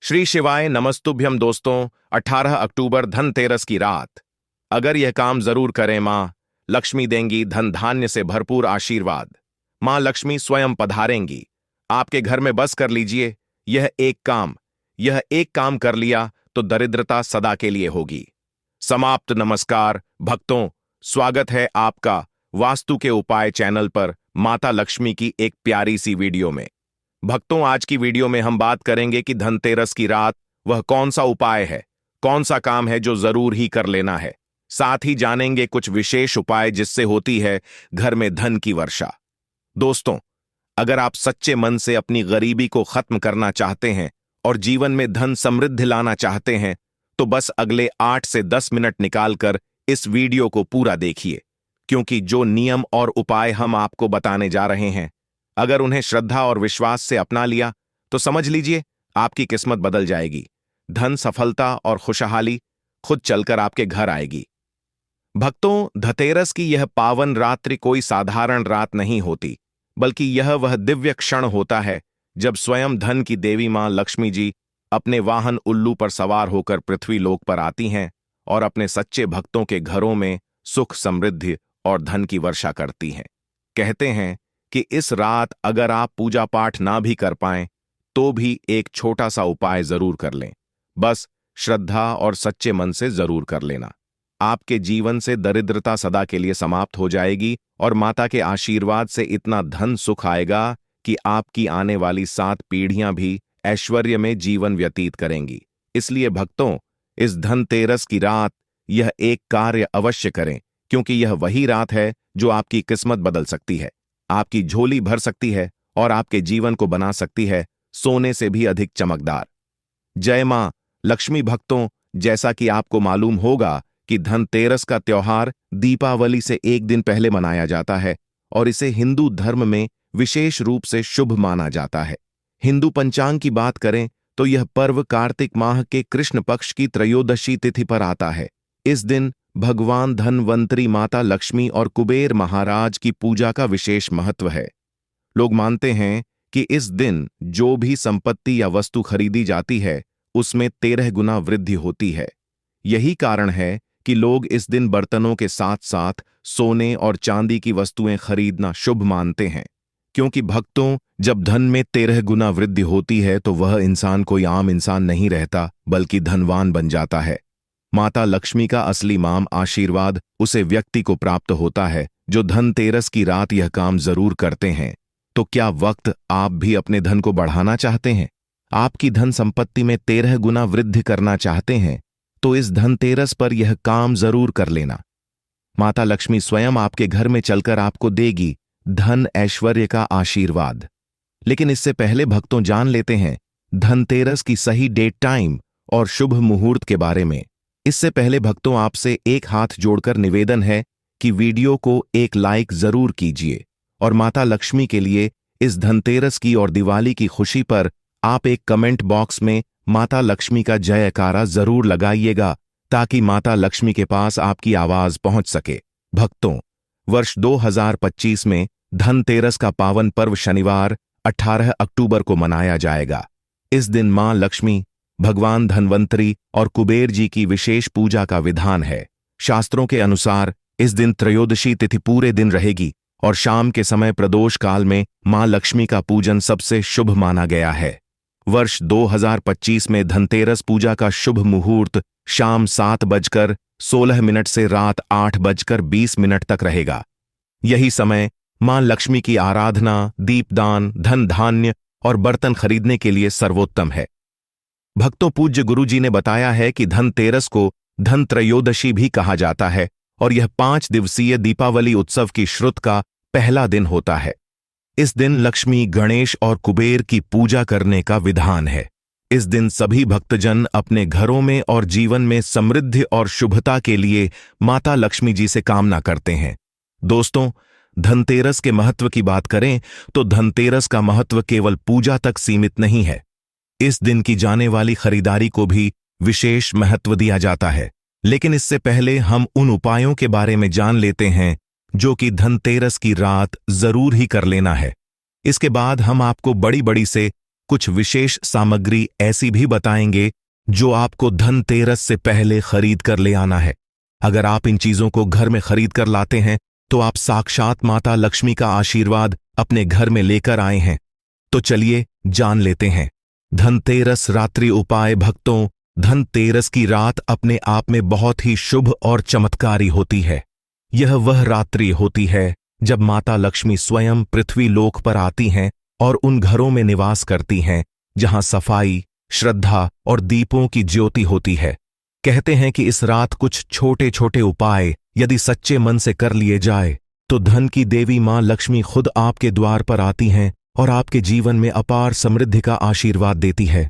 श्री शिवाय नमस्तुभ्यम दोस्तों। 18 अक्टूबर धनतेरस की रात। अगर यह काम जरूर करें, माँ लक्ष्मी देंगी धन धान्य से भरपूर आशीर्वाद। माँ लक्ष्मी स्वयं पधारेंगी आपके घर में। बस कर लीजिए यह एक काम कर लिया तो दरिद्रता सदा के लिए होगी समाप्त। नमस्कार भक्तों, स्वागत है आपका वास्तु के उपाय चैनल पर माता लक्ष्मी की एक प्यारी सी वीडियो में। भक्तों, आज की वीडियो में हम बात करेंगे कि धनतेरस की रात वह कौन सा उपाय है, कौन सा काम है जो जरूर ही कर लेना है। साथ ही जानेंगे कुछ विशेष उपाय जिससे होती है घर में धन की वर्षा। दोस्तों, अगर आप सच्चे मन से अपनी गरीबी को खत्म करना चाहते हैं और जीवन में धन समृद्धि लाना चाहते हैं तो बस अगले 8 से 10 मिनट निकालकर इस वीडियो को पूरा देखिए, क्योंकि जो नियम और उपाय हम आपको बताने जा रहे हैं, अगर उन्हें श्रद्धा और विश्वास से अपना लिया तो समझ लीजिए आपकी किस्मत बदल जाएगी। धन, सफलता और खुशहाली खुद चलकर आपके घर आएगी। भक्तों, धनतेरस की यह पावन रात्रि कोई साधारण रात नहीं होती, बल्कि यह वह दिव्य क्षण होता है जब स्वयं धन की देवी मां लक्ष्मी जी अपने वाहन उल्लू पर सवार होकर पृथ्वी लोक पर आती हैं और अपने सच्चे भक्तों के घरों में सुख, समृद्धि और धन की वर्षा करती हैं। कहते हैं कि इस रात अगर आप पूजा पाठ ना भी कर पाएं तो भी एक छोटा सा उपाय जरूर कर लें। बस श्रद्धा और सच्चे मन से जरूर कर लेना। आपके जीवन से दरिद्रता सदा के लिए समाप्त हो जाएगी और माता के आशीर्वाद से इतना धन सुख आएगा कि आपकी आने वाली 7 पीढ़ियां भी ऐश्वर्य में जीवन व्यतीत करेंगी। इसलिए भक्तों, इस धनतेरस की रात यह एक कार्य अवश्य करें, क्योंकि यह वही रात है जो आपकी किस्मत बदल सकती है, आपकी झोली भर सकती है और आपके जीवन को बना सकती है सोने से भी अधिक चमकदार। जय मां लक्ष्मी। भक्तों, जैसा कि आपको मालूम होगा कि धनतेरस का त्योहार दीपावली से एक दिन पहले मनाया जाता है और इसे हिंदू धर्म में विशेष रूप से शुभ माना जाता है। हिंदू पंचांग की बात करें तो यह पर्व कार्तिक माह के कृष्ण पक्ष की त्रयोदशी तिथि पर आता है। इस दिन भगवान धनवंतरी, माता लक्ष्मी और कुबेर महाराज की पूजा का विशेष महत्व है। लोग मानते हैं कि इस दिन जो भी संपत्ति या वस्तु खरीदी जाती है उसमें 13 गुना वृद्धि होती है। यही कारण है कि लोग इस दिन बर्तनों के साथ साथ सोने और चांदी की वस्तुएं खरीदना शुभ मानते हैं, क्योंकि भक्तों, जब धन में 13 गुना वृद्धि होती है तो वह इंसान कोई आम इंसान नहीं रहता, बल्कि धनवान बन जाता है। माता लक्ष्मी का असली माम आशीर्वाद उसे व्यक्ति को प्राप्त होता है जो धनतेरस की रात यह काम जरूर करते हैं। तो क्या वक्त आप भी अपने धन को बढ़ाना चाहते हैं, आपकी धन संपत्ति में 13 गुना वृद्धि करना चाहते हैं, तो इस धनतेरस पर यह काम जरूर कर लेना। माता लक्ष्मी स्वयं आपके घर में चलकर आपको देगी धन ऐश्वर्य का आशीर्वाद। लेकिन इससे पहले भक्तों, जान लेते हैं धनतेरस की सही डेट, टाइम और शुभ मुहूर्त के बारे में। इससे पहले भक्तों, आपसे एक हाथ जोड़कर निवेदन है कि वीडियो को एक लाइक जरूर कीजिए और माता लक्ष्मी के लिए इस धनतेरस की और दिवाली की खुशी पर आप एक कमेंट बॉक्स में माता लक्ष्मी का जयकारा जरूर लगाइएगा, ताकि माता लक्ष्मी के पास आपकी आवाज पहुंच सके। भक्तों, वर्ष 2025 में धनतेरस का पावन पर्व शनिवार 18 अक्टूबर को मनाया जाएगा। इस दिन मां लक्ष्मी, भगवान धनवंतरी और कुबेर जी की विशेष पूजा का विधान है। शास्त्रों के अनुसार इस दिन त्रयोदशी तिथि पूरे दिन रहेगी और शाम के समय प्रदोष काल में मां लक्ष्मी का पूजन सबसे शुभ माना गया है। वर्ष 2025 में धनतेरस पूजा का शुभ मुहूर्त शाम 7:16 से रात 8:20 तक रहेगा। यही समय मां लक्ष्मी की आराधना, दीपदान, धन धान्य और बर्तन खरीदने के लिए सर्वोत्तम है। भक्तों, पूज्य गुरुजी ने बताया है कि धनतेरस को धन त्रयोदशी भी कहा जाता है और यह 5 दिवसीय दीपावली उत्सव की श्रुत का पहला दिन होता है। इस दिन लक्ष्मी, गणेश और कुबेर की पूजा करने का विधान है। इस दिन सभी भक्तजन अपने घरों में और जीवन में समृद्धि और शुभता के लिए माता लक्ष्मी जी से कामना करते हैं। दोस्तों, धनतेरस के महत्व की बात करें तो धनतेरस का महत्व केवल पूजा तक सीमित नहीं है। इस दिन की जाने वाली खरीदारी को भी विशेष महत्व दिया जाता है। लेकिन इससे पहले हम उन उपायों के बारे में जान लेते हैं जो कि धनतेरस की रात जरूर ही कर लेना है। इसके बाद हम आपको बड़ी बड़ी से कुछ विशेष सामग्री ऐसी भी बताएंगे जो आपको धनतेरस से पहले खरीद कर ले आना है। अगर आप इन चीजों को घर में खरीद कर लाते हैं तो आप साक्षात माता लक्ष्मी का आशीर्वाद अपने घर में लेकर आए हैं। तो चलिए जान लेते हैं धनतेरस रात्रि उपाय। भक्तों, धनतेरस की रात अपने आप में बहुत ही शुभ और चमत्कारी होती है। यह वह रात्रि होती है जब माता लक्ष्मी स्वयं पृथ्वी लोक पर आती हैं और उन घरों में निवास करती हैं जहां सफाई, श्रद्धा और दीपों की ज्योति होती है। कहते हैं कि इस रात कुछ छोटे छोटे उपाय यदि सच्चे मन से कर लिए जाए तो धन की देवी मां लक्ष्मी खुद आपके द्वार पर आती हैं और आपके जीवन में अपार समृद्धि का आशीर्वाद देती है।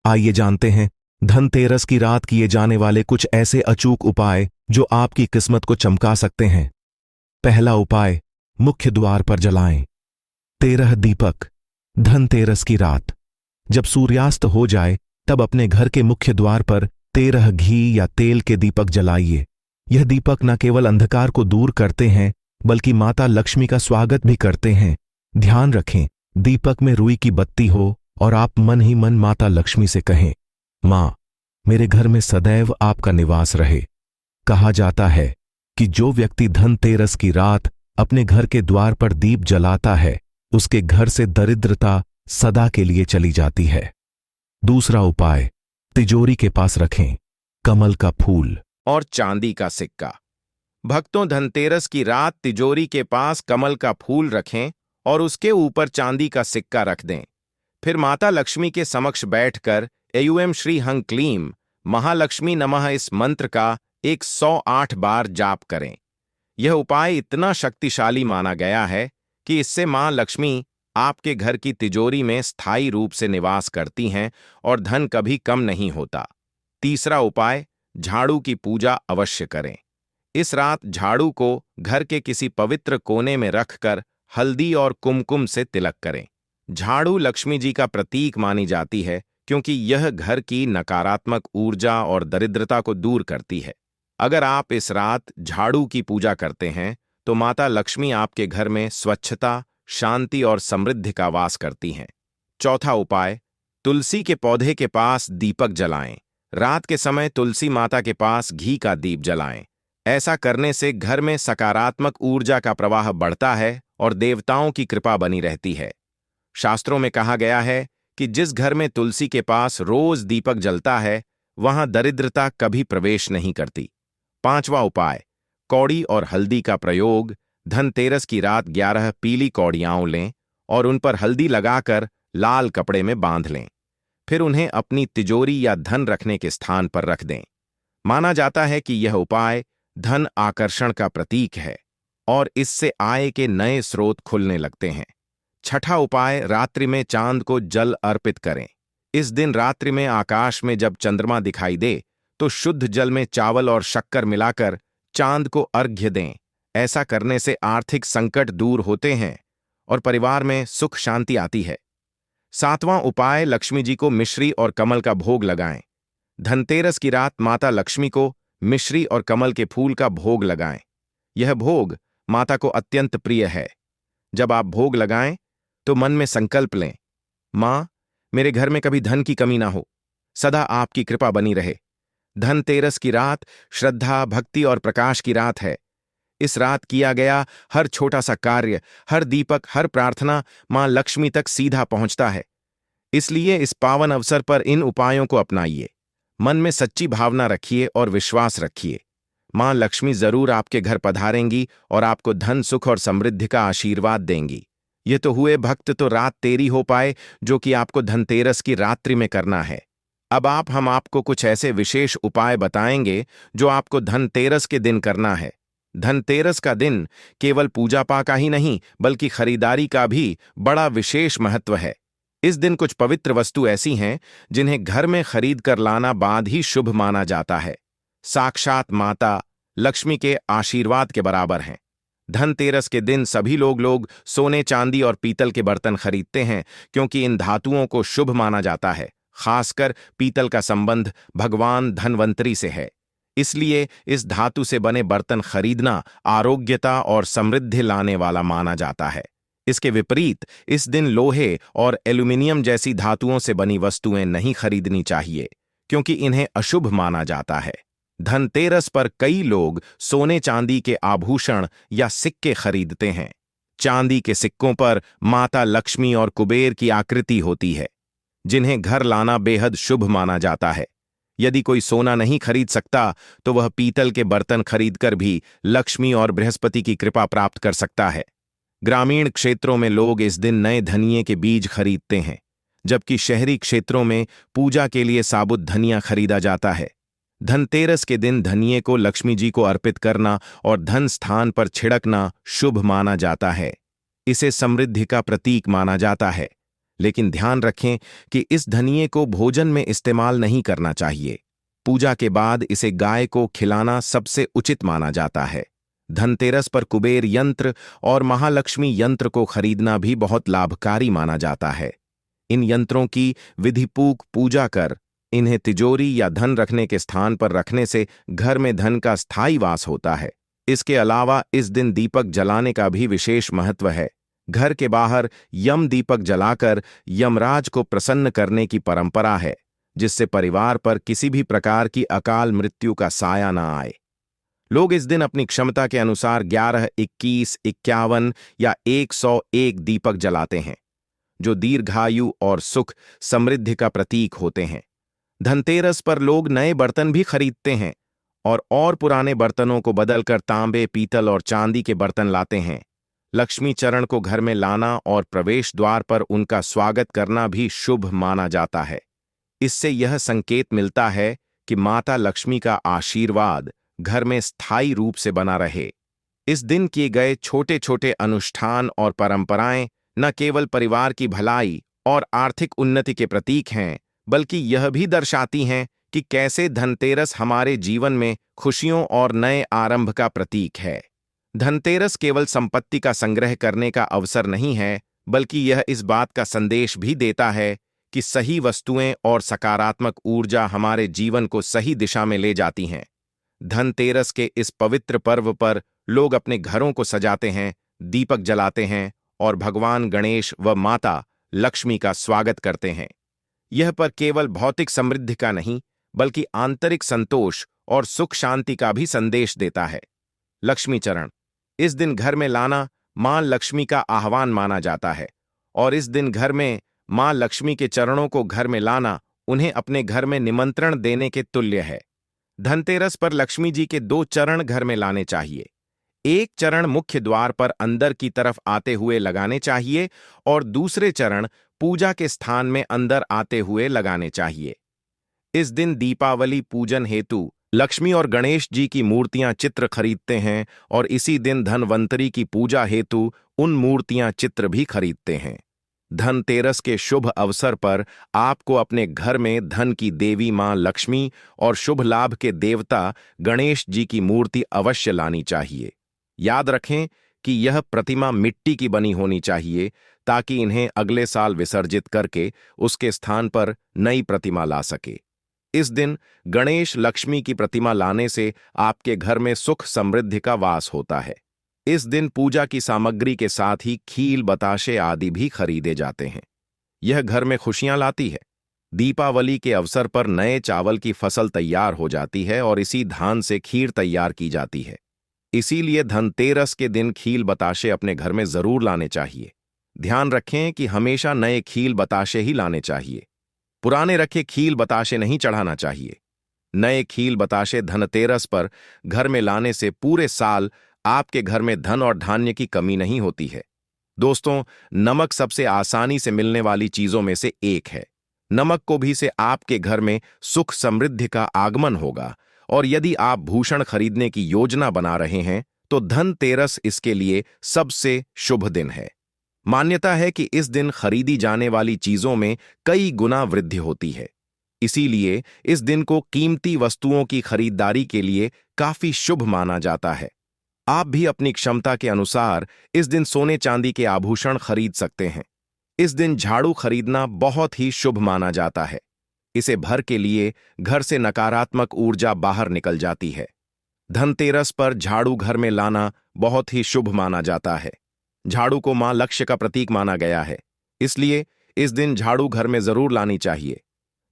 आइए जानते हैं धनतेरस की रात किए जाने वाले कुछ ऐसे अचूक उपाय जो आपकी किस्मत को चमका सकते हैं। पहला उपाय, मुख्य द्वार पर जलाएं 13 दीपक। धनतेरस की रात जब सूर्यास्त हो जाए तब अपने घर के मुख्य द्वार पर 13 घी या तेल के दीपक जलाइए। यह दीपक न केवल अंधकार को दूर करते हैं बल्कि माता लक्ष्मी का स्वागत भी करते हैं। ध्यान रखें, दीपक में रुई की बत्ती हो और आप मन ही मन माता लक्ष्मी से कहें, मां, मेरे घर में सदैव आपका निवास रहे। कहा जाता है कि जो व्यक्ति धनतेरस की रात अपने घर के द्वार पर दीप जलाता है उसके घर से दरिद्रता सदा के लिए चली जाती है। दूसरा उपाय, तिजोरी के पास रखें कमल का फूल और चांदी का सिक्का। भक्तों, धनतेरस की रात तिजोरी के पास कमल का फूल रखें और उसके ऊपर चांदी का सिक्का रख दें। फिर माता लक्ष्मी के समक्ष बैठकर एयूएम श्री हं क्लीम महालक्ष्मी नमः इस मंत्र का 108 बार जाप करें। यह उपाय इतना शक्तिशाली माना गया है कि इससे मां लक्ष्मी आपके घर की तिजोरी में स्थायी रूप से निवास करती हैं और धन कभी कम नहीं होता। तीसरा उपाय, झाड़ू की पूजा अवश्य करें। इस रात झाड़ू को घर के किसी पवित्र कोने में रखकर हल्दी और कुमकुम से तिलक करें। झाड़ू लक्ष्मी जी का प्रतीक मानी जाती है क्योंकि यह घर की नकारात्मक ऊर्जा और दरिद्रता को दूर करती है। अगर आप इस रात झाड़ू की पूजा करते हैं तो माता लक्ष्मी आपके घर में स्वच्छता, शांति और समृद्धि का वास करती हैं। चौथा उपाय, तुलसी के पौधे के पास दीपक जलाएं। रात के समय तुलसी माता के पास घी का दीप जलाएं। ऐसा करने से घर में सकारात्मक ऊर्जा का प्रवाह बढ़ता है और देवताओं की कृपा बनी रहती है। शास्त्रों में कहा गया है कि जिस घर में तुलसी के पास रोज दीपक जलता है वहां दरिद्रता कभी प्रवेश नहीं करती। पांचवा उपाय, कौड़ी और हल्दी का प्रयोग। धनतेरस की रात 11 पीली कौड़ियां लें और उन पर हल्दी लगाकर लाल कपड़े में बांध लें। फिर उन्हें अपनी तिजोरी या धन रखने के स्थान पर रख दें। माना जाता है कि यह उपाय धन आकर्षण का प्रतीक है और इससे आय के नए स्रोत खुलने लगते हैं। छठा उपाय, रात्रि में चांद को जल अर्पित करें। इस दिन रात्रि में आकाश में जब चंद्रमा दिखाई दे तो शुद्ध जल में चावल और शक्कर मिलाकर चांद को अर्घ्य दें। ऐसा करने से आर्थिक संकट दूर होते हैं और परिवार में सुख शांति आती है। सातवां उपाय, लक्ष्मी जी को मिश्री और कमल का भोग लगाएं। धनतेरस की रात माता लक्ष्मी को मिश्री और कमल के फूल का भोग लगाएं। यह भोग माता को अत्यंत प्रिय है। जब आप भोग लगाएं तो मन में संकल्प लें, मां, मेरे घर में कभी धन की कमी ना हो, सदा आपकी कृपा बनी रहे। धनतेरस की रात श्रद्धा, भक्ति और प्रकाश की रात है। इस रात किया गया हर छोटा सा कार्य, हर दीपक, हर प्रार्थना मां लक्ष्मी तक सीधा पहुंचता है। इसलिए इस पावन अवसर पर इन उपायों को अपनाइए। मन में सच्ची भावना रखिए और विश्वास रखिए। मां लक्ष्मी जरूर आपके घर पधारेंगी और आपको धन, सुख और समृद्धि का आशीर्वाद देंगी। ये तो हुए भक्त तो रात तेरी हो पाए जो कि आपको धनतेरस की रात्रि में करना है। अब हम आपको कुछ ऐसे विशेष उपाय बताएंगे जो आपको धनतेरस के दिन करना है। धनतेरस का दिन केवल पूजा पाठ का ही नहीं बल्कि खरीदारी का भी बड़ा विशेष महत्व है। इस दिन कुछ पवित्र वस्तु ऐसी हैं जिन्हें घर में खरीद कर लाना बाद ही शुभ माना जाता है। साक्षात माता लक्ष्मी के आशीर्वाद के बराबर हैं। धनतेरस के दिन सभी लोग सोने, चांदी और पीतल के बर्तन खरीदते हैं क्योंकि इन धातुओं को शुभ माना जाता है। खासकर पीतल का संबंध भगवान धनवंतरी से है, इसलिए इस धातु से बने बर्तन खरीदना आरोग्यता और समृद्धि लाने वाला माना जाता है। इसके विपरीत इस दिन लोहे और एल्यूमिनियम जैसी धातुओं से बनी वस्तुएं नहीं खरीदनी चाहिए, क्योंकि इन्हें अशुभ माना जाता है। धनतेरस पर कई लोग सोने चांदी के आभूषण या सिक्के खरीदते हैं। चांदी के सिक्कों पर माता लक्ष्मी और कुबेर की आकृति होती है, जिन्हें घर लाना बेहद शुभ माना जाता है। यदि कोई सोना नहीं खरीद सकता तो वह पीतल के बर्तन खरीदकर भी लक्ष्मी और बृहस्पति की कृपा प्राप्त कर सकता है। ग्रामीण क्षेत्रों में लोग इस दिन नए धनिये के बीज खरीदते हैं, जबकि शहरी क्षेत्रों में पूजा के लिए साबुत धनिया खरीदा जाता है। धनतेरस के दिन धनिये को लक्ष्मी जी को अर्पित करना और धन स्थान पर छिड़कना शुभ माना जाता है। इसे समृद्धि का प्रतीक माना जाता है। लेकिन ध्यान रखें कि इस धनिये को भोजन में इस्तेमाल नहीं करना चाहिए। पूजा के बाद इसे गाय को खिलाना सबसे उचित माना जाता है। धनतेरस पर कुबेर यंत्र और महालक्ष्मी यंत्र को खरीदना भी बहुत लाभकारी माना जाता है। इन यंत्रों की विधिपूर्वक पूजा कर इन्हें तिजोरी या धन रखने के स्थान पर रखने से घर में धन का स्थायी वास होता है। इसके अलावा इस दिन दीपक जलाने का भी विशेष महत्व है। घर के बाहर यम दीपक जलाकर यमराज को प्रसन्न करने की परंपरा है, जिससे परिवार पर किसी भी प्रकार की अकाल मृत्यु का साया न आए। लोग इस दिन अपनी क्षमता के अनुसार 11, 21, 51 या 101 दीपक जलाते हैं, जो दीर्घायु और सुख समृद्धि का प्रतीक होते हैं। धनतेरस पर लोग नए बर्तन भी खरीदते हैं और पुराने बर्तनों को बदलकर तांबे, पीतल और चांदी के बर्तन लाते हैं। लक्ष्मी चरण को घर में लाना और प्रवेश द्वार पर उनका स्वागत करना भी शुभ माना जाता है। इससे यह संकेत मिलता है कि माता लक्ष्मी का आशीर्वाद घर में स्थायी रूप से बना रहे। इस दिन किए गए छोटे छोटे अनुष्ठान और परंपराएं न केवल परिवार की भलाई और आर्थिक उन्नति के प्रतीक हैं, बल्कि यह भी दर्शाती हैं कि कैसे धनतेरस हमारे जीवन में खुशियों और नए आरंभ का प्रतीक है। धनतेरस केवल संपत्ति का संग्रह करने का अवसर नहीं है, बल्कि यह इस बात का संदेश भी देता है कि सही वस्तुएं और सकारात्मक ऊर्जा हमारे जीवन को सही दिशा में ले जाती हैं। धनतेरस के इस पवित्र पर्व पर लोग अपने घरों को सजाते हैं, दीपक जलाते हैं और भगवान गणेश व माता लक्ष्मी का स्वागत करते हैं। यह पर केवल भौतिक समृद्धि का नहीं, बल्कि आंतरिक संतोष और सुख शांति का भी संदेश देता है। लक्ष्मी चरण इस दिन घर में लाना मां लक्ष्मी का आह्वान माना जाता है, और इस दिन घर में मां लक्ष्मी के चरणों को घर में लाना उन्हें अपने घर में निमंत्रण देने के तुल्य है। धनतेरस पर लक्ष्मी जी के 2 चरण घर में लाने चाहिए। एक चरण मुख्य द्वार पर अंदर की तरफ आते हुए लगाने चाहिए और दूसरे चरण पूजा के स्थान में अंदर आते हुए लगाने चाहिए। इस दिन दीपावली पूजन हेतु लक्ष्मी और गणेश जी की मूर्तियां चित्र खरीदते हैं और इसी दिन धनवंतरी की पूजा हेतु उन मूर्तियां चित्र भी खरीदते हैं। धनतेरस के शुभ अवसर पर आपको अपने घर में धन की देवी मां लक्ष्मी और शुभ लाभ के देवता गणेश जी की मूर्ति अवश्य लानी चाहिए। याद रखें कि यह प्रतिमा मिट्टी की बनी होनी चाहिए, ताकि इन्हें अगले साल विसर्जित करके उसके स्थान पर नई प्रतिमा ला सके। इस दिन गणेश लक्ष्मी की प्रतिमा लाने से आपके घर में सुख समृद्धि का वास होता है। इस दिन पूजा की सामग्री के साथ ही खील, बताशे आदि भी खरीदे जाते हैं। यह घर में खुशियां लाती है। दीपावली के अवसर पर नए चावल की फसल तैयार हो जाती है और इसी धान से खीर तैयार की जाती है। इसीलिए धनतेरस के दिन खील बताशे अपने घर में जरूर लाने चाहिए। ध्यान रखें कि हमेशा नए खील बताशे ही लाने चाहिए। पुराने रखे खील बताशे नहीं चढ़ाना चाहिए। नए खील बताशे धनतेरस पर घर में लाने से पूरे साल आपके घर में धन और धान्य की कमी नहीं होती है। दोस्तों, नमक सबसे आसानी से मिलने वाली चीजों में से एक है। नमक को भी से आपके घर में सुख समृद्धि का आगमन होगा, और यदि आप भूषण खरीदने की योजना बना रहे हैं तो धनतेरस इसके लिए सबसे शुभ दिन है। मान्यता है कि इस दिन खरीदी जाने वाली चीजों में कई गुना वृद्धि होती है। इसीलिए इस दिन को कीमती वस्तुओं की खरीदारी के लिए काफी शुभ माना जाता है। आप भी अपनी क्षमता के अनुसार इस दिन सोने चांदी के आभूषण खरीद सकते हैं। इस दिन झाड़ू खरीदना बहुत ही शुभ माना जाता है। इसे भर के लिए घर से नकारात्मक ऊर्जा बाहर निकल जाती है। धनतेरस पर झाड़ू घर में लाना बहुत ही शुभ माना जाता है। झाड़ू को मां लक्ष्य का प्रतीक माना गया है, इसलिए इस दिन झाड़ू घर में जरूर लानी चाहिए।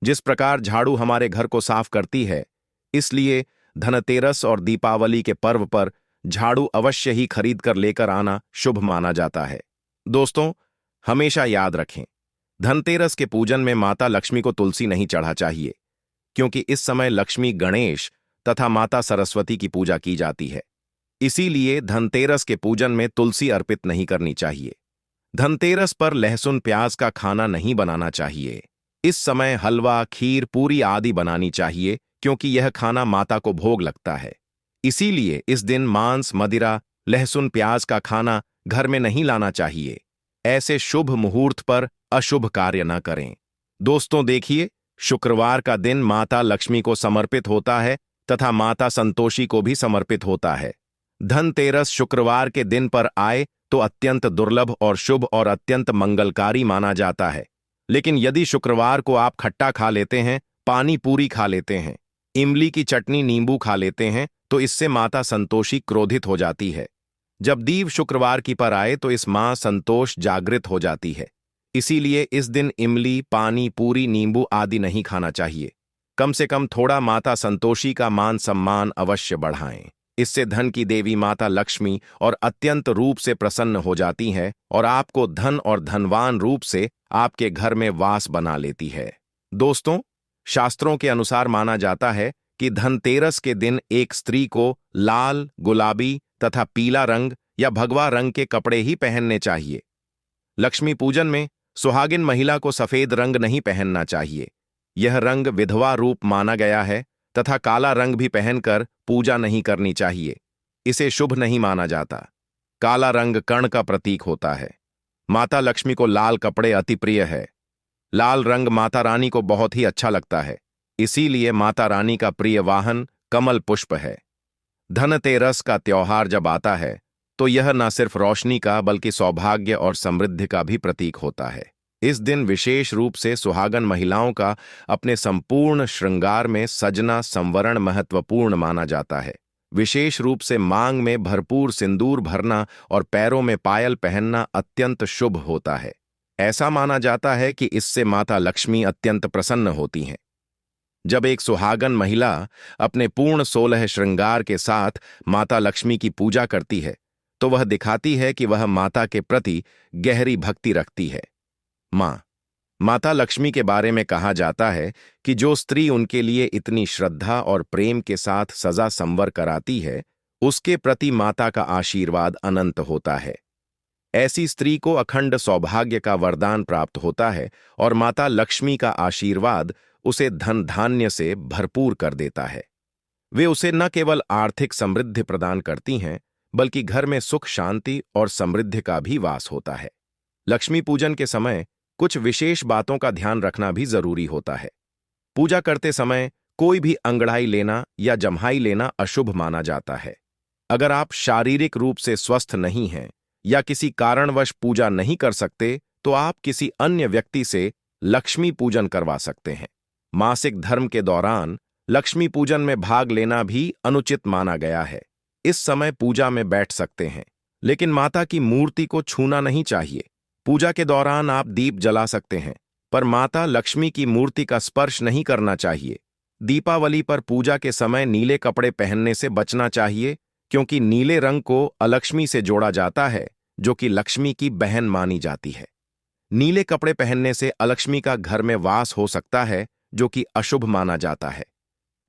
जिस प्रकार झाड़ू हमारे घर को साफ करती है, इसलिए धनतेरस और दीपावली के पर्व पर झाड़ू अवश्य ही खरीद कर लेकर आना शुभ माना जाता है। दोस्तों, हमेशा याद रखें, धनतेरस के पूजन में माता लक्ष्मी को तुलसी नहीं चढ़ा चाहिए, क्योंकि इस समय लक्ष्मी, गणेश तथा माता सरस्वती की पूजा की जाती है। इसीलिए धनतेरस के पूजन में तुलसी अर्पित नहीं करनी चाहिए। धनतेरस पर लहसुन प्याज का खाना नहीं बनाना चाहिए। इस समय हलवा, खीर, पूरी आदि बनानी चाहिए, क्योंकि यह खाना माता को भोग लगता है। इसीलिए इस दिन मांस, मदिरा, लहसुन प्याज का खाना घर में नहीं लाना चाहिए। ऐसे शुभ मुहूर्त पर अशुभ कार्य न करें। दोस्तों देखिए, शुक्रवार का दिन माता लक्ष्मी को समर्पित होता है तथा माता संतोषी को भी समर्पित होता है। धनतेरस शुक्रवार के दिन पर आए तो अत्यंत दुर्लभ और शुभ और अत्यंत मंगलकारी माना जाता है। लेकिन यदि शुक्रवार को आप खट्टा खा लेते हैं, पानी पूरी खा लेते हैं, इमली की चटनी, नींबू खा लेते हैं, तो इससे माता संतोषी क्रोधित हो जाती है। जब दीव शुक्रवार की पर आए तो इस मां संतोष जागृत हो जाती है। इसीलिए इस दिन इमली, पानी पूरी, नींबू आदि नहीं खाना चाहिए। कम से कम थोड़ा माता संतोषी का मान सम्मान अवश्य बढ़ाएं। इससे धन की देवी माता लक्ष्मी और अत्यंत रूप से प्रसन्न हो जाती हैं और आपको धन और धनवान रूप से आपके घर में वास बना लेती है। दोस्तों, शास्त्रों के अनुसार माना जाता है कि धनतेरस के दिन एक स्त्री को लाल, गुलाबी तथा पीला रंग या भगवा रंग के कपड़े ही पहनने चाहिए। लक्ष्मी पूजन में सुहागिन महिला को सफेद रंग नहीं पहनना चाहिए। यह रंग विधवा रूप माना गया है तथा काला रंग भी पहनकर पूजा नहीं करनी चाहिए। इसे शुभ नहीं माना जाता। काला रंग कर्ण का प्रतीक होता है। माता लक्ष्मी को लाल कपड़े अति प्रिय है। लाल रंग माता रानी को बहुत ही अच्छा लगता है। इसीलिए माता रानी का प्रिय वाहन कमल पुष्प है। धनतेरस का त्योहार जब आता है तो यह न सिर्फ रोशनी का बल्कि सौभाग्य और समृद्धि का भी प्रतीक होता है। इस दिन विशेष रूप से सुहागन महिलाओं का अपने संपूर्ण श्रृंगार में सजना संवरण महत्वपूर्ण माना जाता है। विशेष रूप से मांग में भरपूर सिंदूर भरना और पैरों में पायल पहनना अत्यंत शुभ होता है। ऐसा माना जाता है कि इससे माता लक्ष्मी अत्यंत प्रसन्न होती हैं। जब एक सुहागन महिला अपने पूर्ण 16 श्रृंगार के साथ माता लक्ष्मी की पूजा करती है तो वह दिखाती है कि वह माता के प्रति गहरी भक्ति रखती है। माता लक्ष्मी के बारे में कहा जाता है कि जो स्त्री उनके लिए इतनी श्रद्धा और प्रेम के साथ सजा संवर कराती है, उसके प्रति माता का आशीर्वाद अनंत होता है। ऐसी स्त्री को अखंड सौभाग्य का वरदान प्राप्त होता है और माता लक्ष्मी का आशीर्वाद उसे धन धान्य से भरपूर कर देता है। वे उसे न केवल आर्थिक समृद्धि प्रदान करती हैं, बल्कि घर में सुख, शांति और समृद्धि का भी वास होता है। लक्ष्मी पूजन के समय कुछ विशेष बातों का ध्यान रखना भी जरूरी होता है। पूजा करते समय कोई भी अंगड़ाई लेना या जम्हाई लेना अशुभ माना जाता है। अगर आप शारीरिक रूप से स्वस्थ नहीं हैं या किसी कारणवश पूजा नहीं कर सकते, तो आप किसी अन्य व्यक्ति से लक्ष्मी पूजन करवा सकते हैं। मासिक धर्म के दौरान लक्ष्मी पूजन में भाग लेना भी अनुचित माना गया है। इस समय पूजा में बैठ सकते हैं, लेकिन माता की मूर्ति को छूना नहीं चाहिए। पूजा के दौरान आप दीप जला सकते हैं, पर माता लक्ष्मी की मूर्ति का स्पर्श नहीं करना चाहिए। दीपावली पर पूजा के समय नीले कपड़े पहनने से बचना चाहिए, क्योंकि नीले रंग को अलक्ष्मी से जोड़ा जाता है, जो कि लक्ष्मी की बहन मानी जाती है। नीले कपड़े पहनने से अलक्ष्मी का घर में वास हो सकता है, जो कि अशुभ माना जाता है।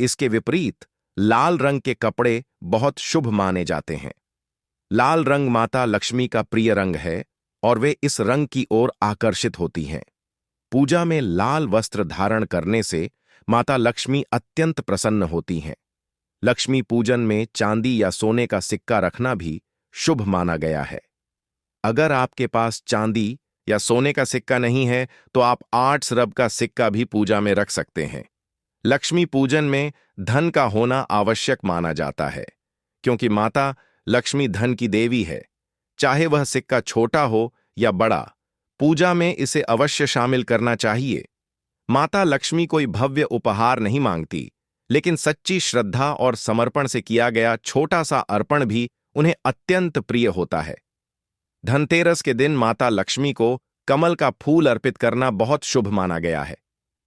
इसके विपरीत लाल रंग के कपड़े बहुत शुभ माने जाते हैं। लाल रंग माता लक्ष्मी का प्रिय रंग है और वे इस रंग की ओर आकर्षित होती हैं। पूजा में लाल वस्त्र धारण करने से माता लक्ष्मी अत्यंत प्रसन्न होती हैं। लक्ष्मी पूजन में चांदी या सोने का सिक्का रखना भी शुभ माना गया है। अगर आपके पास चांदी या सोने का सिक्का नहीं है तो आप 8 अरब का सिक्का भी पूजा में रख सकते हैं। लक्ष्मी पूजन में धन का होना आवश्यक माना जाता है, क्योंकि माता लक्ष्मी धन की देवी है। चाहे वह सिक्का छोटा हो या बड़ा, पूजा में इसे अवश्य शामिल करना चाहिए। माता लक्ष्मी कोई भव्य उपहार नहीं मांगती, लेकिन सच्ची श्रद्धा और समर्पण से किया गया छोटा सा अर्पण भी उन्हें अत्यंत प्रिय होता है। धनतेरस के दिन माता लक्ष्मी को कमल का फूल अर्पित करना बहुत शुभ माना गया है।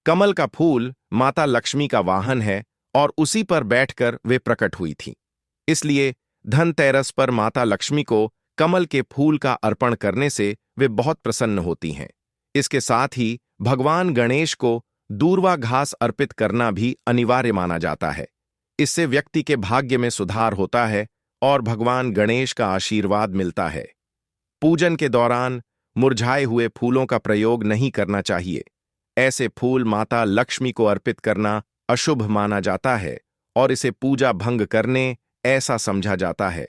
कमल का फूल माता लक्ष्मी का वाहन है और उसी पर बैठकर वे प्रकट हुई थीं। इसलिए धनतेरस पर माता लक्ष्मी को कमल के फूल का अर्पण करने से वे बहुत प्रसन्न होती हैं। इसके साथ ही भगवान गणेश को दूर्वा घास अर्पित करना भी अनिवार्य माना जाता है। इससे व्यक्ति के भाग्य में सुधार होता है और भगवान गणेश का आशीर्वाद मिलता है। पूजन के दौरान मुरझाए हुए फूलों का प्रयोग नहीं करना चाहिए। ऐसे फूल माता लक्ष्मी को अर्पित करना अशुभ माना जाता है और इसे पूजा भंग करने ऐसा समझा जाता है।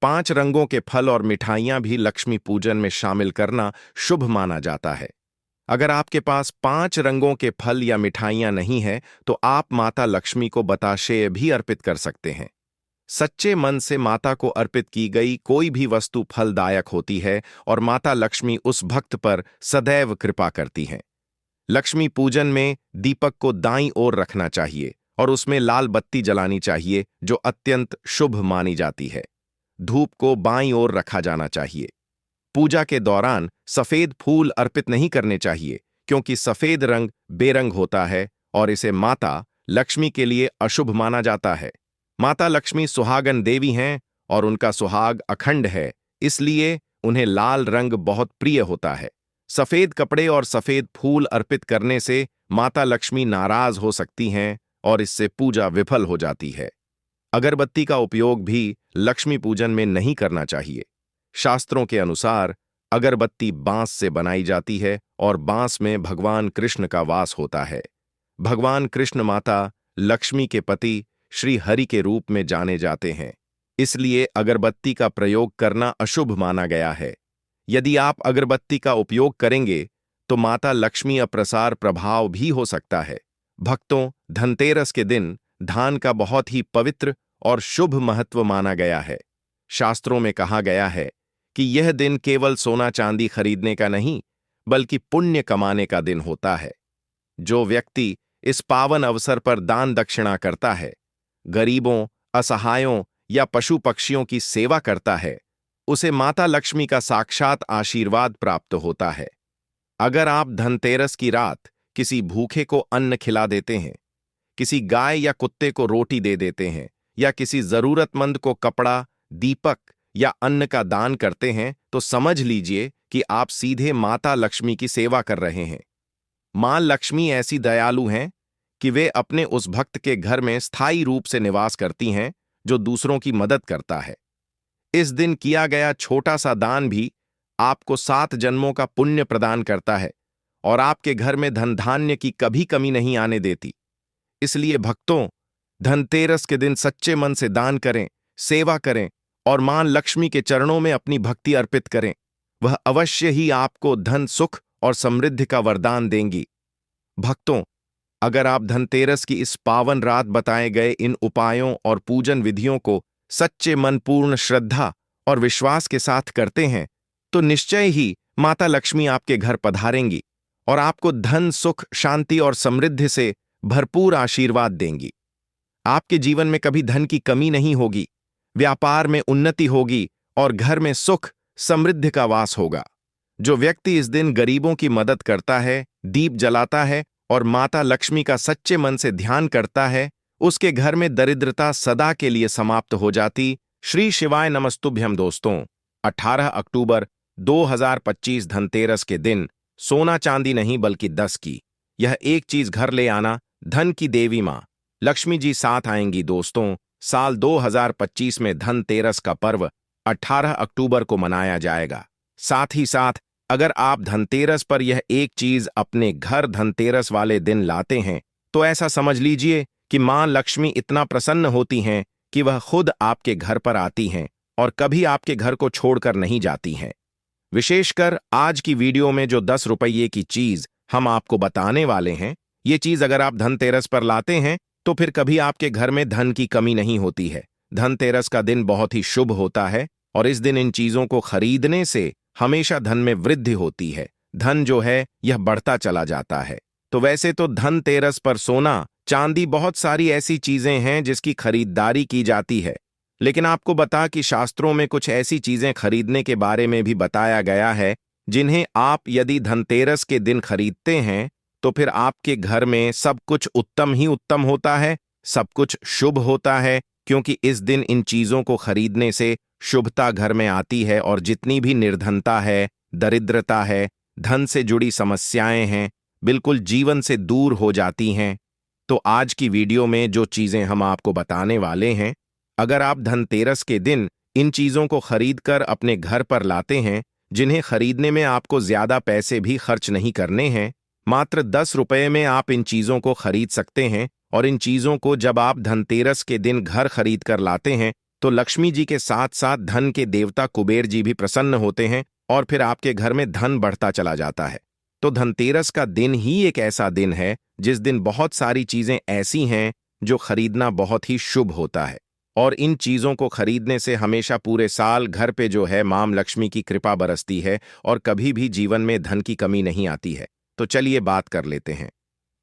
5 रंगों के फल और मिठाइयां भी लक्ष्मी पूजन में शामिल करना शुभ माना जाता है। अगर आपके पास 5 रंगों के फल या मिठाइयां नहीं है तो आप माता लक्ष्मी को बताशेय भी अर्पित कर सकते हैं। सच्चे मन से माता को अर्पित की गई कोई भी वस्तु फलदायक होती है और माता लक्ष्मी उस भक्त पर सदैव कृपा करती हैं। लक्ष्मी पूजन में दीपक को दाईं ओर रखना चाहिए और उसमें लाल बत्ती जलानी चाहिए जो अत्यंत शुभ मानी जाती है। धूप को बाईं ओर रखा जाना चाहिए। पूजा के दौरान सफेद फूल अर्पित नहीं करने चाहिए क्योंकि सफेद रंग बेरंग होता है और इसे माता लक्ष्मी के लिए अशुभ माना जाता है। माता लक्ष्मी सुहागन देवी हैं और उनका सुहाग अखंड है, इसलिए उन्हें लाल रंग बहुत प्रिय होता है। सफेद कपड़े और सफेद फूल अर्पित करने से माता लक्ष्मी नाराज हो सकती हैं और इससे पूजा विफल हो जाती है। अगरबत्ती का उपयोग भी लक्ष्मी पूजन में नहीं करना चाहिए। शास्त्रों के अनुसार अगरबत्ती बांस से बनाई जाती है और बांस में भगवान कृष्ण का वास होता है। भगवान कृष्ण माता लक्ष्मी के पति श्री हरि के रूप में जाने जाते हैं, इसलिए अगरबत्ती का प्रयोग करना अशुभ माना गया है। यदि आप अगरबत्ती का उपयोग करेंगे तो माता लक्ष्मी अप्रसार प्रभाव भी हो सकता है। भक्तों, धनतेरस के दिन धान का बहुत ही पवित्र और शुभ महत्व माना गया है। शास्त्रों में कहा गया है कि यह दिन केवल सोना चांदी खरीदने का नहीं बल्कि पुण्य कमाने का दिन होता है। जो व्यक्ति इस पावन अवसर पर दान दक्षिणा करता है, गरीबों, असहायों या पशु पक्षियों की सेवा करता है, उसे माता लक्ष्मी का साक्षात आशीर्वाद प्राप्त होता है। अगर आप धनतेरस की रात किसी भूखे को अन्न खिला देते हैं, किसी गाय या कुत्ते को रोटी दे देते हैं या किसी जरूरतमंद को कपड़ा, दीपक या अन्न का दान करते हैं तो समझ लीजिए कि आप सीधे माता लक्ष्मी की सेवा कर रहे हैं। मां लक्ष्मी ऐसी दयालु हैं कि वे अपने उस भक्त के घर में स्थायी रूप से निवास करती हैं जो दूसरों की मदद करता है। इस दिन किया गया छोटा सा दान भी आपको 7 जन्मों का पुण्य प्रदान करता है और आपके घर में धन धान्य की कभी कमी नहीं आने देती। इसलिए भक्तों, धनतेरस के दिन सच्चे मन से दान करें, सेवा करें और मां लक्ष्मी के चरणों में अपनी भक्ति अर्पित करें। वह अवश्य ही आपको धन, सुख और समृद्धि का वरदान देंगी। भक्तों, अगर आप धनतेरस की इस पावन रात बताए गए इन उपायों और पूजन विधियों को सच्चे मन, पूर्ण श्रद्धा और विश्वास के साथ करते हैं तो निश्चय ही माता लक्ष्मी आपके घर पधारेंगी और आपको धन, सुख, शांति और समृद्धि से भरपूर आशीर्वाद देंगी। आपके जीवन में कभी धन की कमी नहीं होगी, व्यापार में उन्नति होगी और घर में सुख, समृद्धि का वास होगा। जो व्यक्ति इस दिन गरीबों की मदद करता है, दीप जलाता है और माता लक्ष्मी का सच्चे मन से ध्यान करता है, उसके घर में दरिद्रता सदा के लिए समाप्त हो जाती। श्री शिवाय नमस्तुभ्यम। दोस्तों, 18 अक्टूबर 2025 धनतेरस के दिन सोना चांदी नहीं बल्कि 10 की यह एक चीज घर ले आना, धन की देवी मां लक्ष्मी जी साथ आएंगी। दोस्तों, साल 2025 में धनतेरस का पर्व 18 अक्टूबर को मनाया जाएगा। साथ ही साथ अगर आप धनतेरस पर यह एक चीज अपने घर धनतेरस वाले दिन लाते हैं तो ऐसा समझ लीजिए कि मां लक्ष्मी इतना प्रसन्न होती हैं कि वह खुद आपके घर पर आती हैं और कभी आपके घर को छोड़कर नहीं जाती हैं। विशेषकर आज की वीडियो में जो 10 रुपये की चीज हम आपको बताने वाले हैं, ये चीज अगर आप धनतेरस पर लाते हैं तो फिर कभी आपके घर में धन की कमी नहीं होती है। धनतेरस का दिन बहुत ही शुभ होता है और इस दिन इन चीजों को खरीदने से हमेशा धन में वृद्धि होती है। धन जो है यह बढ़ता चला जाता है। तो वैसे तो धनतेरस पर सोना, चांदी, बहुत सारी ऐसी चीजें हैं जिसकी खरीदारी की जाती है, लेकिन आपको बता कि शास्त्रों में कुछ ऐसी चीजें खरीदने के बारे में भी बताया गया है जिन्हें आप यदि धनतेरस के दिन खरीदते हैं तो फिर आपके घर में सब कुछ उत्तम ही उत्तम होता है, सब कुछ शुभ होता है, क्योंकि इस दिन इन चीजों को खरीदने से शुभता घर में आती है और जितनी भी निर्धनता है, दरिद्रता है, धन से जुड़ी समस्याएं हैं, बिल्कुल जीवन से दूर हो जाती हैं। तो आज की वीडियो में जो चीजें हम आपको बताने वाले हैं, अगर आप धनतेरस के दिन इन चीजों को खरीद कर अपने घर पर लाते हैं, जिन्हें खरीदने में आपको ज्यादा पैसे भी खर्च नहीं करने हैं, मात्र 10 रुपए में आप इन चीजों को खरीद सकते हैं। और इन चीजों को जब आप धनतेरस के दिन घर खरीद कर लाते हैं तो लक्ष्मी जी के साथ साथ धन के देवता कुबेर जी भी प्रसन्न होते हैं और फिर आपके घर में धन बढ़ता चला जाता है। तो धनतेरस का दिन ही एक ऐसा दिन है जिस दिन बहुत सारी चीजें ऐसी हैं जो खरीदना बहुत ही शुभ होता है। और इन चीजों को खरीदने से हमेशा पूरे साल घर पे जो है मां लक्ष्मी की कृपा बरसती है और कभी भी जीवन में धन की कमी नहीं आती है। तो चलिए बात कर लेते हैं।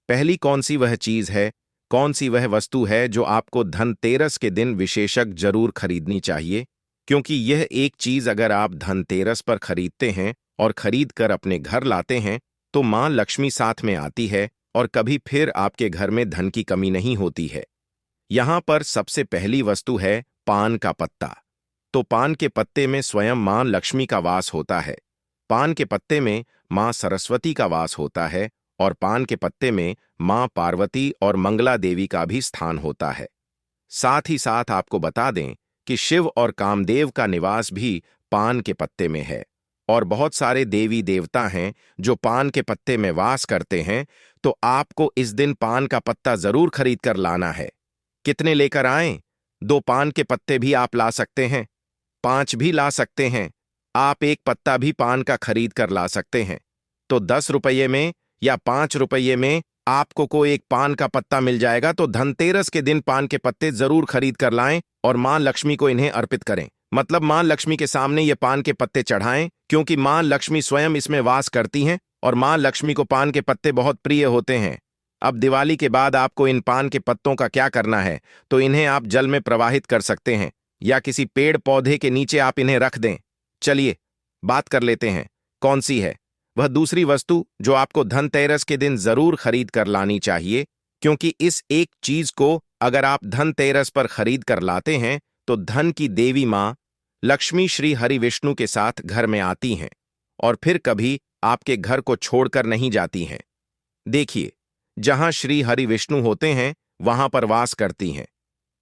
पहली कौन सी वह चीज है, कौन सी वह वस्तु है जो आपको धनतेरस के दिन विशेषक जरूर खरीदनी चाहिए, क्योंकि यह एक चीज अगर आप धनतेरस पर खरीदते हैं और खरीद कर अपने घर लाते हैं तो मां लक्ष्मी साथ में आती है और कभी फिर आपके घर में धन की कमी नहीं होती है। यहां पर सबसे पहली वस्तु है पान का पत्ता। तो पान के पत्ते में स्वयं मां लक्ष्मी का वास होता है, पान के पत्ते में मां सरस्वती का वास होता है और पान के पत्ते में मां पार्वती और मंगला देवी का भी स्थान होता है। साथ ही साथ आपको बता दें कि शिव और कामदेव का निवास भी पान के पत्ते में है और बहुत सारे देवी देवता हैं जो पान के पत्ते में वास करते हैं। तो आपको इस दिन पान का पत्ता जरूर खरीद कर लाना है। कितने लेकर आएं? 2 पान के पत्ते भी आप ला सकते हैं, 5 भी ला सकते हैं, आप एक पत्ता भी पान का खरीद कर ला सकते हैं। तो 10 रुपये में या 5 रुपये में आपको कोई एक पान का पत्ता मिल जाएगा। तो धनतेरस के दिन पान के पत्ते जरूर खरीद कर लाएं और मां लक्ष्मी को इन्हें अर्पित करें, मतलब मां लक्ष्मी के सामने ये पान के पत्ते चढ़ाएं, क्योंकि मां लक्ष्मी स्वयं इसमें वास करती हैं और मां लक्ष्मी को पान के पत्ते बहुत प्रिय होते हैं। अब दिवाली के बाद आपको इन पान के पत्तों का क्या करना है, तो इन्हें आप जल में प्रवाहित कर सकते हैं या किसी पेड़ पौधे के नीचे आप इन्हें रख दें। चलिए बात कर लेते हैं कौन सी है वह दूसरी वस्तु जो आपको धनतेरस के दिन जरूर खरीद कर लानी चाहिए, क्योंकि इस एक चीज को अगर आप धनतेरस पर खरीद कर लाते हैं तो धन की देवी मां लक्ष्मी श्री हरि विष्णु के साथ घर में आती हैं और फिर कभी आपके घर को छोड़कर नहीं जाती हैं। देखिए, जहां श्री हरि विष्णु होते हैं वहां पर वास करती हैं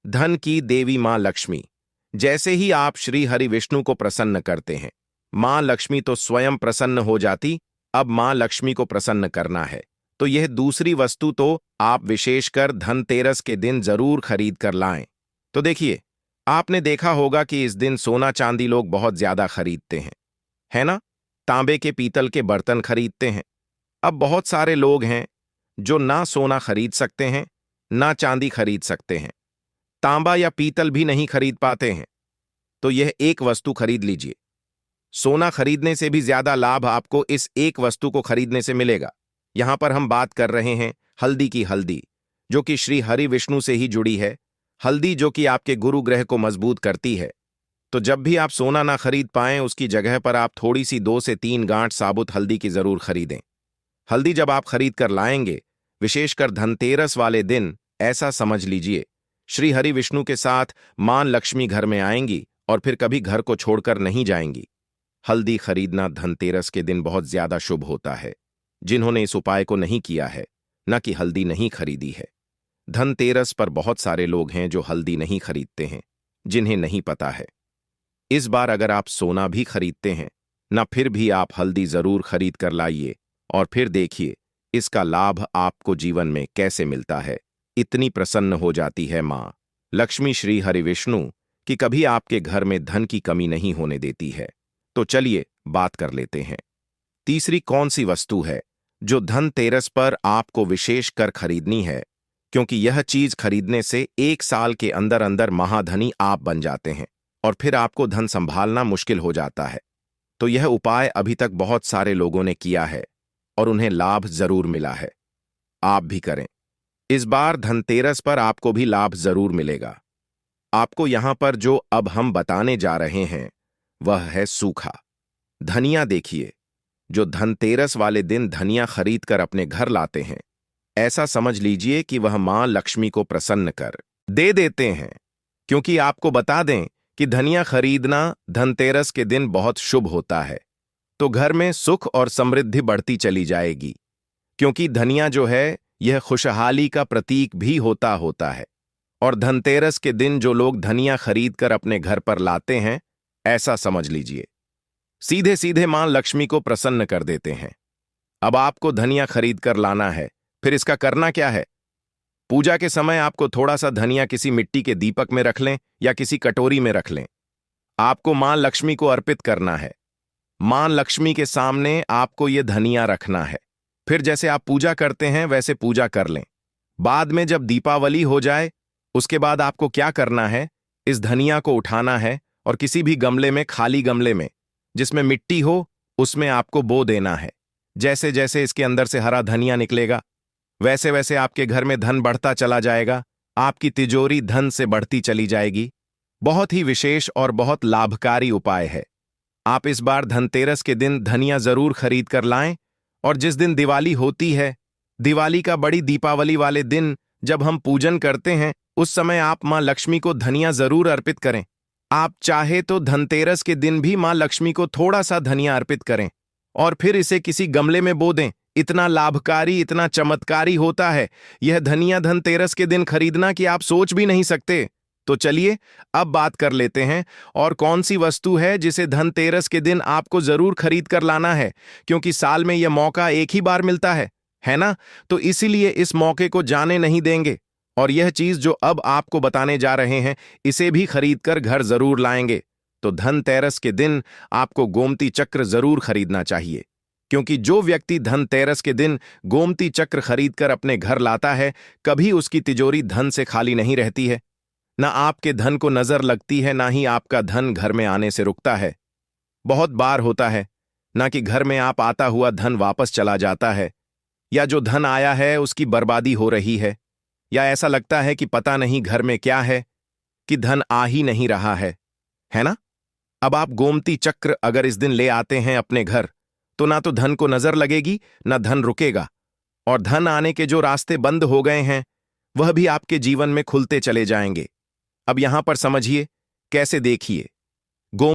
धन की देवी मां लक्ष्मी। जैसे ही आप श्री हरि विष्णु को प्रसन्न करते हैं, मां लक्ष्मी तो स्वयं प्रसन्न हो जाती। अब मां लक्ष्मी को प्रसन्न करना है तो यह दूसरी वस्तु तो आप विशेषकर धनतेरस के दिन जरूर खरीद कर लाएं। तो देखिए, आपने देखा होगा कि इस दिन सोना चांदी लोग बहुत ज्यादा खरीदते हैं, है ना? तांबे के पीतल के बर्तन खरीदते हैं। अब बहुत सारे लोग हैं जो ना सोना खरीद सकते हैं ना चांदी खरीद सकते हैं, तांबा या पीतल भी नहीं खरीद पाते हैं। तो यह एक वस्तु खरीद लीजिए। सोना खरीदने से भी ज्यादा लाभ आपको इस एक वस्तु को खरीदने से मिलेगा। यहां पर हम बात कर रहे हैं हल्दी की, हल्दी जो कि श्री हरि विष्णु से ही जुड़ी है, हल्दी जो कि आपके गुरु ग्रह को मजबूत करती है। तो जब भी आप सोना ना खरीद पाएं उसकी जगह पर आप थोड़ी सी 2 से 3 गांठ साबुत हल्दी की जरूर खरीदें। हल्दी जब आप खरीद कर लाएंगे, विशेषकर धनतेरस वाले दिन, ऐसा समझ लीजिए श्री हरि विष्णु के साथ मां लक्ष्मी घर में आएंगी और फिर कभी घर को छोड़कर नहीं जाएंगी। हल्दी खरीदना धनतेरस के दिन बहुत ज्यादा शुभ होता है। जिन्होंने इस उपाय को नहीं किया है, न कि हल्दी नहीं खरीदी है, धनतेरस पर बहुत सारे लोग हैं जो हल्दी नहीं खरीदते हैं, जिन्हें नहीं पता है। इस बार अगर आप सोना भी खरीदते हैं न, फिर भी आप हल्दी जरूर खरीद कर लाइए और फिर देखिए इसका लाभ आपको जीवन में कैसे मिलता है। इतनी प्रसन्न हो जाती है मां लक्ष्मी श्री हरि विष्णु कि कभी आपके घर में धन की कमी नहीं होने देती है। तो चलिए बात कर लेते हैं तीसरी कौन सी वस्तु है जो धनतेरस पर आपको विशेष कर खरीदनी है, क्योंकि यह चीज खरीदने से 1 साल के अंदर अंदर महाधनी आप बन जाते हैं और फिर आपको धन संभालना मुश्किल हो जाता है। तो यह उपाय अभी तक बहुत सारे लोगों ने किया है और उन्हें लाभ जरूर मिला है। आप भी करें, इस बार धनतेरस पर आपको भी लाभ जरूर मिलेगा। आपको यहां पर जो अब हम बताने जा रहे हैं वह है सूखा धनिया। देखिए, जो धनतेरस वाले दिन धनिया खरीद कर अपने घर लाते हैं, ऐसा समझ लीजिए कि वह मां लक्ष्मी को प्रसन्न कर दे देते हैं। क्योंकि आपको बता दें कि धनिया खरीदना धनतेरस के दिन बहुत शुभ होता है, तो घर में सुख और समृद्धि बढ़ती चली जाएगी। क्योंकि धनिया जो है यह खुशहाली का प्रतीक भी होता है। और धनतेरस के दिन जो लोग धनिया खरीद कर अपने घर पर लाते हैं, ऐसा समझ लीजिए सीधे सीधे मां लक्ष्मी को प्रसन्न कर देते हैं। अब आपको धनिया खरीद कर लाना है, फिर इसका करना क्या है? पूजा के समय आपको थोड़ा सा धनिया किसी मिट्टी के दीपक में रख लें या किसी कटोरी में रख लें। आपको मां लक्ष्मी को अर्पित करना है। मां लक्ष्मी के सामने आपको यह धनिया रखना है। फिर जैसे आप पूजा करते हैं वैसे पूजा कर लें। बाद में जब दीपावली हो जाए, उसके बाद आपको क्या करना है, इस धनिया को उठाना है और किसी भी गमले में, खाली गमले में जिसमें मिट्टी हो, उसमें आपको बो देना है। जैसे जैसे इसके अंदर से हरा धनिया निकलेगा, वैसे वैसे आपके घर में धन बढ़ता चला जाएगा। आपकी तिजोरी धन से बढ़ती चली जाएगी। बहुत ही विशेष और बहुत लाभकारी उपाय है। आप इस बार धनतेरस के दिन धनिया जरूर खरीद कर लाएं। और जिस दिन दिवाली होती है, दिवाली का बड़ी दीपावली वाले दिन जब हम पूजन करते हैं, उस समय आप मां लक्ष्मी को धनिया जरूर अर्पित करें। आप चाहे तो धनतेरस के दिन भी मां लक्ष्मी को थोड़ा सा धनिया अर्पित करें और फिर इसे किसी गमले में बो दें। इतना लाभकारी, इतना चमत्कारी होता है यह धनिया धनतेरस के दिन खरीदना कि आप सोच भी नहीं सकते। तो चलिए अब बात कर लेते हैं और कौन सी वस्तु है जिसे धनतेरस के दिन आपको जरूर खरीद कर लाना है, क्योंकि साल में यह मौका एक ही बार मिलता है ना? तो इसीलिए इस मौके को जाने नहीं देंगे और यह चीज जो अब आपको बताने जा रहे हैं, इसे भी खरीद कर घर जरूर लाएंगे। तो धनतेरस के दिन आपको गोमती चक्र जरूर खरीदना चाहिए, क्योंकि जो व्यक्ति धनतेरस के दिन गोमती चक्र खरीद कर अपने घर लाता है, कभी उसकी तिजोरी धन से खाली नहीं रहती है। ना आपके धन को नजर लगती है, ना ही आपका धन घर में आने से रुकता है। बहुत बार होता है ना कि घर में आप आता हुआ धन वापस चला जाता है, या जो धन आया है उसकी बर्बादी हो रही है, या ऐसा लगता है कि पता नहीं घर में क्या है कि धन आ ही नहीं रहा है ना? अब आप गोमती चक्र अगर इस दिन ले आते हैं अपने घर, तो ना तो धन को नजर लगेगी, ना धन रुकेगा, और धन आने के जो रास्ते बंद हो गए हैं वह भी आपके जीवन में खुलते चले जाएंगे। अब यहां पर समझिए, कैसे देखिए।